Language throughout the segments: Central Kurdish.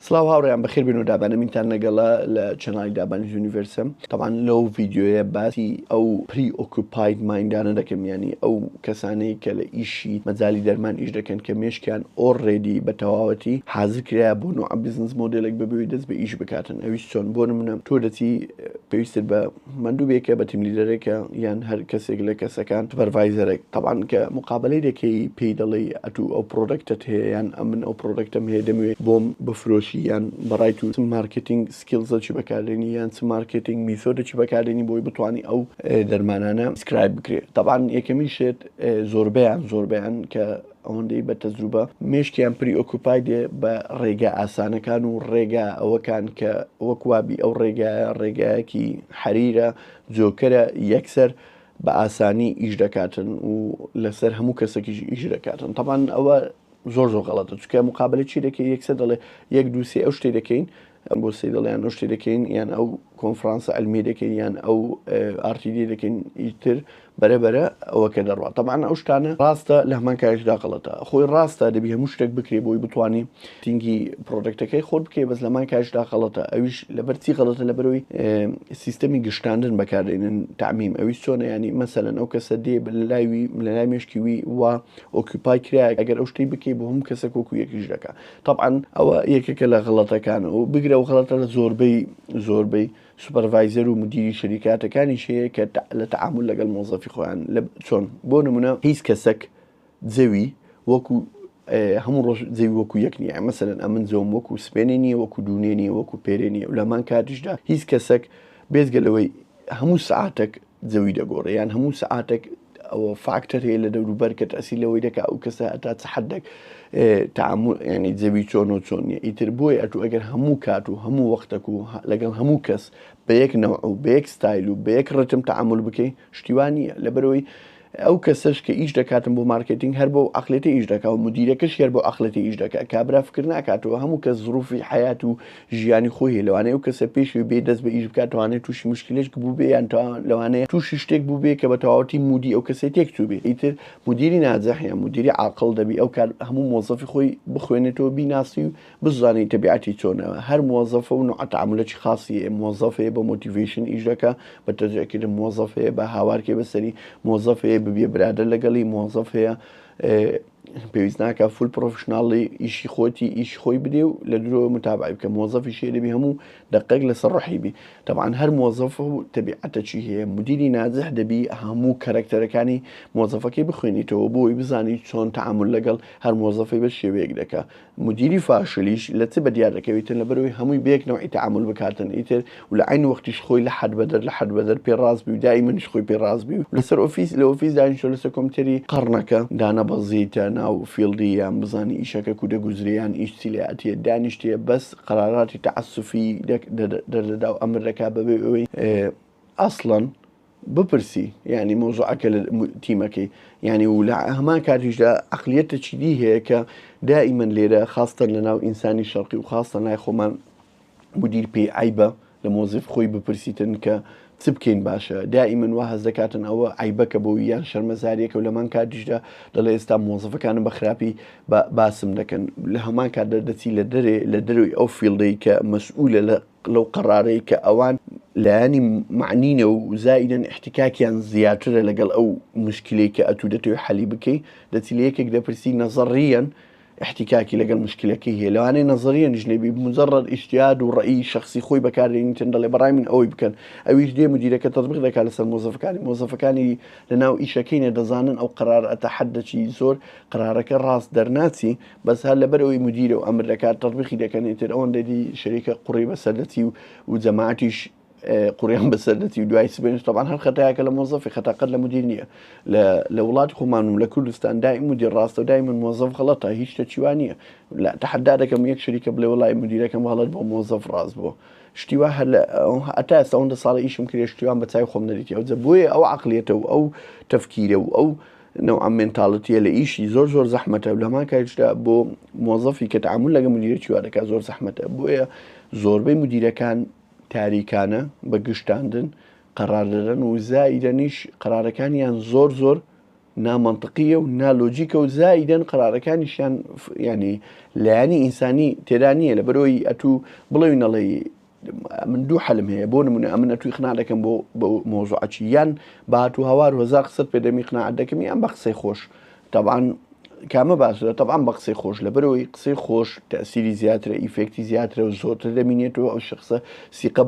سلااو هاوڕێیان بەخێر بێن و دابانەمینتان لەگەڵا لە چەناڵی دابانی یونیڤرسم. طبعاً لەو ڤیددیۆیە باسی ئەو پری ئۆکوپاید مایندانە دەکەم، ینی ئەو کەسانەی کە لە ئیشی مەجای دەرمان ئیش دەکەن کە مێشکیان ئۆڕێدی بە تەواوەتی حاضر کرایە بۆ نوع بیزنس مۆدلێک ببێت دەست بە ئیش بکاتن. ئەویش چۆن بۆ نمونە تۆ دەچی پێویستت بە مندوبێکە بە تیم لیدەرێکە یان هەر کەسێک لە کەسەکان سوپەرڤایزەرێک، طبعاً کە مقابلەی دەکەی پێی دەڵێ ئەتوو ئەو پرۆدەکتت هەیە یان ئەمن ئەو پرۆدەکتم هەیە دەمەوێت بۆم بفرۆشی یان بەڕای تو چ مارکتینگ سکیلزە چی بەکاردێنی یان چ مارکتینگ میسۆدە چی بەکاردێنی بۆی بتوانانی ئەو دەرمانانە سکرایب بکرێت. طبعاً یەکەمی شێت زۆربیان کە ئەوەندەی بە تەجروبە مێشکیان پری ئۆکوپایدێ بە ڕێگە ئاسانەکان و ڕێگە ئەوەکان کە وەکوابی ئەو ڕێگایەکی حەریرە جۆکەرە یەکسەر بە ئاسانی ئیش دەکاتن و لەسەر هەموو کەسێکیش ئیش دەکاتن. طبعاً ئەوە زۆر غەڵەتە، چونکە مقابلە چی دەکەی یەکسەر دەڵێ یەک دووسێ ئەو شتێ دەکەین بۆ سێ دەڵیان ئەو شتێ دەکەین یان ئەو کۆنفرانسە ئەلمی دەکەین یان ئەو ئارتیدی دەکەین ئیتر بەرەبەرە ئەوەکە دەڕات. طبعاً ئەو شتانە ڕاستە لە هەمان کارێکدا غەڵەتە، خۆی ڕاستە دەبی هەموو شتێک بکرێ بۆی بتوانانی تینگی پرۆدەکتەکەی خۆت بکەی، بەس لەمان کارشدا غەڵەتە. ئەویش لەبەرچی غەڵەتە لەبەرەوەی سیستەمی گشتاندن بەکاردێنن تەعمیم. ئەویش چۆنە، ینی مەسەلەن ئەو کەسە دێ لە لای مێشکیوی وا ئۆکیوپای کرایە ئەگەر ئەو شتەی بکەی بۆ هەموو کەسێک وەکو یەکیش دەکات. طبعاً ئەوە یەکێکە لە غەڵەتەکانە و بگرە و غەڵەتە لە زۆربەی سوپەرڤایزەر و مدیری شەریکاتەکانی شەیە کە لە تەعامل لەگەڵ مۆزەفی خۆیان چۆن بۆ نمونە هیچ کەسێک جەوی وەکو هەموو ڕۆژ جەوی وەکو یەک نییە. مەسەلەن ئەمن جۆم وەکو سپێنێ نیە، وەکو دوونێ نیە، وەکو پێرێ نیە و لەمان کاتیشدا هیچ کەسێک بێزگەلەوەی هەموو سەعاتێک جەوی دەگۆڕێ یان هەموو سەعاتێک ئەوە فاکتەر هەیە لە دەوروبەر کە تەسی لەوەی دەکا ئەو کەسە هەتا چ حەدێک تعامل ینی جەوی چۆن و چۆن نیە. ئیتر بۆی ئەتوو ئەگەر هەموو کات و هەموو وەختێک و لەگەڵ هەموو کەس بە یەک نەوع و بە یەک ستایل و بە یەک ڕتم تعامل بکەی شتیوان نییە. لەبەرەوەی ئەو کەسەش کە ئیش دەکاتن بۆ مارکتینگ هەر بۆ ئەخلێتی ئیش دەکات و مدیرەکەش هەر بۆ ئەخلێتی ئیش دەکات، کابرا فکر ناکاتەوە هەموو کەس ظروفی حیات و ژیانی خۆی لەوانەیە ئەو کەسە پێشوی بێ دەست بە ئیش بکات، توانێت تووشی مشکلێک بوو بێ یان لەوانەیە تووشی شتێک بوو بێ کە بە تەواوەتی مودی ئەو کەسێ تێکچوو بێ. ئیتر مدیری ناجەح یان مدیری عاقڵ دەبی ئەو کار هەموو مۆزەفی خۆی بخوێنێتەوە بیناسی و بزانێت تەبیعەتی چۆنەوە. هەر مۆزەفە و نوع تەعاملێکی خاصی مۆزەفەیە بە مۆتیڤیشن ئیش دەکات، بە تەجێکردن مۆزەفەیە بە هاوارکێ بەسەری مۆزەفەیە ببێ برادەر لەگەڵی مۆزەف هەیە پێویست ناکە فول پرۆفشناڵی ئیشی خۆتی ئیش خۆی بدێ و لە درۆ متابعی بکە. مۆزەفی شێ دەبی هەموو دقیق لەسەر ڕەحی بی. طبعاً هەر مۆزەف و تەبیعەتەکی هەیە. مدیری ناجح دەبی هەموو کەرەکتەرەکانی مۆزەفەکەی بخوێنیتەوە بۆی بزانی چۆن تەعامل لەگەڵ هەر مۆزەفی بە شێوەیەک دەکات. مدیری فاشلیش لە چ بەدیار دەکەوێتن لەبەرەوەی هەمووی بەیەک نەوعی تەعامل بکاتن، ئیتر و لە عین وەختیش خۆی لە حەد بەدەر پێڕاست بی و دائیمەنیش خۆی پێڕاست بی و لەسەر ئۆفیس لە ئۆفیس دانیشتۆ لەسەر کۆمپیوتەری قەڕنەکە دانەبەزیتە ناو فیڵدی یان بزانی ئیشەکە کو دەگوزریان ئیش چیلاتیە دانیشتێ بەس قەراراتی تەعەسوفی دەردەدا و ئەمر دەکا بەبێ ئەوەی ئەسڵەن بپرسی ینی مۆزوعەکە لە تیمەکەی ینی و لە هەمان کاتیشدا عەقلیەتە چیدی هەیە کە دائیمەن لێرە خاستن لە ناو ئینسانی شەرقی و خاستن لای خۆمان مدیر پێی عیبە لە مۆزف خۆی بپرسیتن کە چ بکەین باشە. دائیمەن وا هەز دەکاتن ئەوە عیبەکە بۆ یان شەرمەزاریەکە و لەمان کاتیشدا دەڵێ ئێستا مۆزفەکانە بە خراپی باسم دەکەن. لە هەمان کات دەردەچی لە دەروی ئەو فیڵدەی کە مەسئولە لەو قەرارەی کە ئەوان لایانی معنینە و زائیدەن احتیکاکیان زیاترە لەگەڵ ئەو مشکلەی کە ئەتوو دەتەوێت حەلی بکەی. دەچی لە یەکێک دەپرسی نەزەڕیەن احتیکاکی لەگەڵ مشکلەکەی هەیە، لەوانەیە نەزەریە نیژنێبی مجرد ئیشتیاد و ڕەئی شخصی خۆی بەکارێنیتن دەڵێ بەڕای من ئەوەی بکەن. ئەویش دێ مدیرەکە تەطبیق دەکات لەسەر مۆزەفەکانی لەناو ئیشەکەینە دەزانن ئەو قەرار ئەتە حەدێکی زۆر قەرارەکە ڕاست دەرناچی، بەس هەر لەبەر ئەوەی مدیرە و ئەمر دەکات تەطبیقی دەکەن. ئیتر ئەوەندەی شەریکە قوڕی بەسەردەچی و جەماعەتیش قوڕیان بەسەردەتی و دوای سبێنش طبعاً هەر خەتایەکە لە مۆزەفی خەتاقەت لە مدیر نییە. لە وڵاتی خۆمان و لە کوردستان دائیم مدیر ڕاستە و دائیمەن مۆزەف غەڵەتە، هیچ شتێکیوان نییە. تەحەدا دەکەم یەک شەریکە بڵێ وەڵای مدیرەکەم غەڵەت بۆ مۆزەف ڕاست بووە شتیوا هەر هەتا ئێستا ئەوەندە ساڵی ئیشم کرێ شتیوان بە چای خۆم نەدیتی. ئەو بۆیە ئەو عەقلیەتە و ئەو تەفکیرە و ئەو نەوعا مێنتاڵەتیە لە ئیشی زۆر زەحمەتە و لەمان کاتیشدا بۆ مۆزەفی کە تەعامل لەگەڵ مدیرێکی وا دەکات زۆر زەحمەتە. بۆیە زۆربەی مدیرەکان تاریکانە بە گشتاندن قەرار دەدەن و زائیدەنیش قەرارەکانیان زۆر نامەنطقیە و نالۆجیکە و زائیدەن قەرارەکانیشیان ینی لایەنی ئینسانی تێدا نییە لە بەرەوەی ئەتوو بڵێوینەڵێ من دوو حەلم هەیە بۆ نمونە ئەمن ئەتوی قناع دەکەم بۆ مۆزوعەکی یان بەهاتوو هەوار هەزار قسەت پێدەمی قناعەت دەکەم یان بە قسەی خۆش طبعاً کامە باشە طبعاً بە قسەی خۆش لە بەرەوەی قسەی خۆش تەسیری زیاترە ئیفێکتی زیاترە و زۆرتر دەمینێتەوە ئەو شخصە سیقە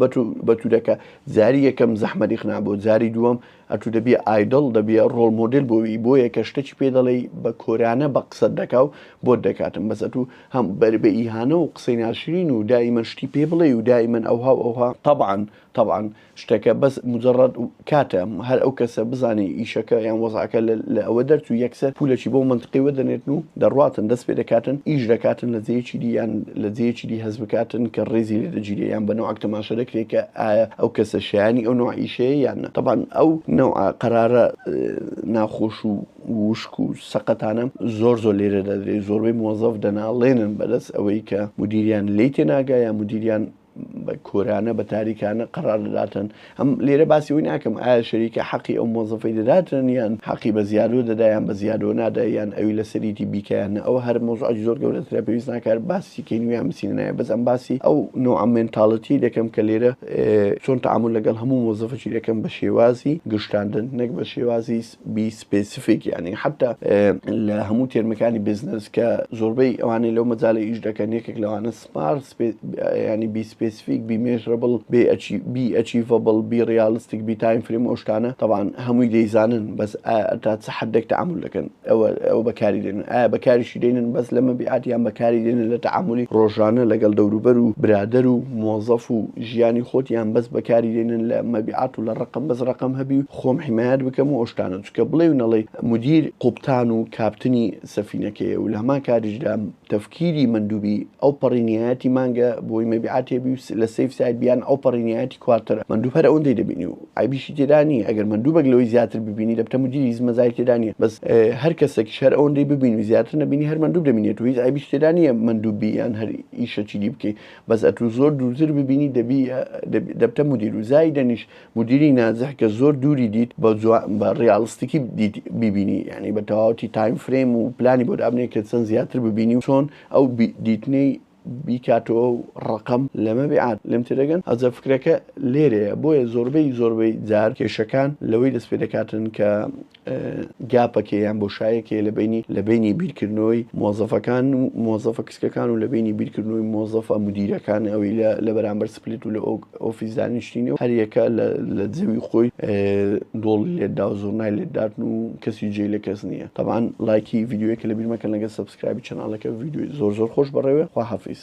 بەتوو دەکە جاری یەکەم زەحمەتی قناع بۆ جاری دووەم ئەتوو دەبێ ئایدڵ دەبێ ڕۆڵ مۆدل بۆیە کە شتێکی پێ دەڵێ بە کۆرانە بە قسەت دەکا و بۆت دەکاتم بەس ئەتوو هەم بە ئیهانە و قسەی ناشرین و دائیمەن شتی پێ بڵێ و دائیمەن ئەوها طبعاً شتەکە بەس مجرد کاتە هەر ئەو کەسە بزانێ ئیشەکە یان وەزعەکە لە ئەوە دەرچوو یەکسەر پولێکی بۆ منطقی وەدەنێتن و دەڕواتن دەست پێ دەکاتن ئیش دەکاتن لە جێیەکی دی یان لە جێیەکی دی هەز بکاتن کە ڕێزی لێ دەگیرێ یان بە نەوەک تەماشا دەکرێت کە ئایا ئەو کەسە شایانی ئەو نوع ئیشەیە یان نە طبعاً ئەو نوع قەرارە ناخۆش و وشک و سەقەتانە زۆر لێرە دەدرێت زۆربەی مۆزەف دەناڵێنن بەدەست ئەوەی کە مدیریان لی تێناگا یان مدیریان بە کۆرانە بە تاریکانە قەرار دەداتن هەم لێرە باسی وی ناکەم ئایا شەریکە حەقی ئەو مۆزەفەی دەداتن یان حەقی بە زیادۆ دەدایان بە زیادۆ نادا یان ئەوی لە سەریتی بیکەیانە ئەو هەر مۆزوعی زۆر گەورەترە پێویست ناکات باسی کەین ویان بچینە نایە بەس ئەم باسی ئەو نوع مێنتاڵەتی دەکەم کە لێرە چۆن تەعامل لەگەڵ هەموو مۆزەفێکی دەکەم بە شێوازی گشتاندن نەک بە شێوازی بی سپێسیفیک یعنی حتا لە هەموو تێرمەکانی بیزنس کە زۆربەی ئەوانەی لەو مەجاالە ئیش دەکەن یەکێک لەوانە سمارت ینی بی سپێسیفیک بی measurable بی achievable بی realistic بی time frame ئەو شتانە طبعاً هەمووی دەیزانن بەس تا چ حدێک تەعامل دەکەن ئەوە بەکاری دێنن ئایا بەکاریشی دێنن بەس لە مەبیعات یان بەکاری دێنن لە تەعاملی ڕۆژانە لەگەڵ دەوروبەر و برادەر و مۆزەف و ژیانی خۆت یان بەس بەکاری دێنن لە مەبیعات و لە ڕقم بەس ڕقم هەبی خۆم حیمایەت بکەم و ئەو شتانە چکە بڵێ و نەڵێ مدیر قوبتان و کاپتنی سەفینەکەیە و لە هەمان کاریشدا تەفکیری مندوبی ئەو پەڕینیەتی مانگە بۆی مەبیعات هێبی لە سیف ساید بیان ئەو پەڕینیەتی کوارترە مندوب هەر ئەوەندەی دەبینی و ئایبیشی تێدا نیە ئەگەر مندوبێک لەوەی زیاتر ببینی دەبتە مدیری مەزای تێدا نیە بەس هەر کەسێک هەر ئەوەندەی ببینی و زیاتر نەبینی هەر مندوب دەبینێت و هیچ ئایبیش تێدا نیە مندوبی یان هەر ئیشەکی دی بکەی بەس ئەتوو زۆر دوورتر ببینی دەبتە مدیر و زایدەنیش مدیری نازح کە زۆر دووری دیت بە ڕیاڵستیکی ببینی یعنی بە تەواوەتی تایم فرێم و پلانی بۆ دابنێت کە چەند زیاتر ببینی و چۆن ئەو دیتنەی بیکاتەوە و ڕقم لە مەبیعات لێم تێدەگەن ئەجە فکرەکە لێرەیە بۆیە زۆربەی جار کێشەکان لەوەی دەست پێ دەکاتن کە گاپەکەیان بۆ شایەکێ لە بینی بیرکردنەوەی مۆزەفەکان و مۆزەفە کچکەکان و لە بینی بیرکردنەوەی مۆزەفە مدیرەکان ئەوەی لە بەرامبەر سپلیت و لە ئۆفیس دانیشتینی و هەر یەکە لە جەوی خۆی دۆڵی لێدا و زۆرنای لێداتن و کەسی جێ لە کەس نییە طبعاً لایکی ڤیدیۆیەکە لە بیر مەکەن لەگەڵ سەبسکرایبی چەناڵەکە ڤیدیۆی زۆر خۆش بەڕێوە خواحافیز